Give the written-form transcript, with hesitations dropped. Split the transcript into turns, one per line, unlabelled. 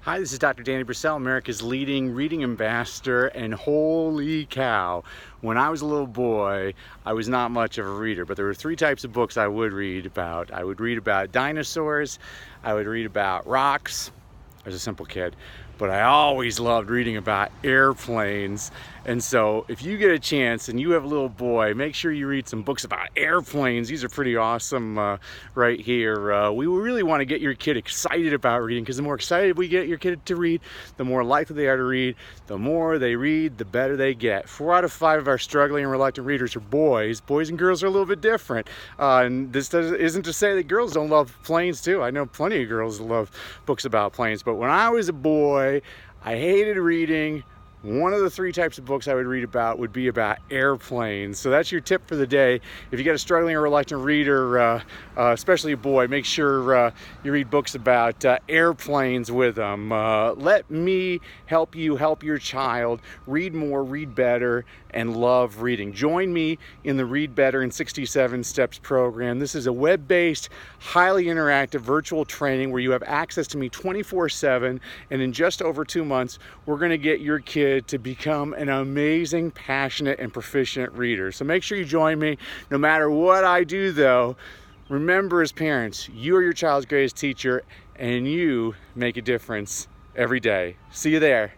Hi, this is Dr. Danny Brassell, America's leading reading ambassador, and holy cow, when I was a little boy, I was not much of a reader, but there were three types of books I would read about. I would read about dinosaurs, I would read about rocks. I was a simple kid, but I always loved reading about airplanes. And so if you get a chance and you have a little boy, make sure you read some books about airplanes. These are pretty awesome right here. We really want to get your kid excited about reading, because the more excited we get your kid to read, the more likely they are to read. The more they read, the better they get. 4 out of 5 of our struggling and reluctant readers are boys. Boys and girls are a little bit different. And this isn't to say that girls don't love planes too. I know plenty of girls that love books about planes. But when I was a boy, I hated reading. One of the 3 types of books I would read about would be about airplanes. So that's your tip for the day. If you got a struggling or reluctant reader, especially a boy, make sure you read books about airplanes with them. Let me help you help your child read more, read better, and love reading. Join me in the Read Better in 67 Steps program. This is a web-based, highly interactive virtual training where you have access to me 24/7, and in just over 2 months, we're going to get your kid to become an amazing, passionate, and proficient reader. So make sure you join me. No matter what I do though, remember, as parents, you are your child's greatest teacher, and you make a difference every day. See you there.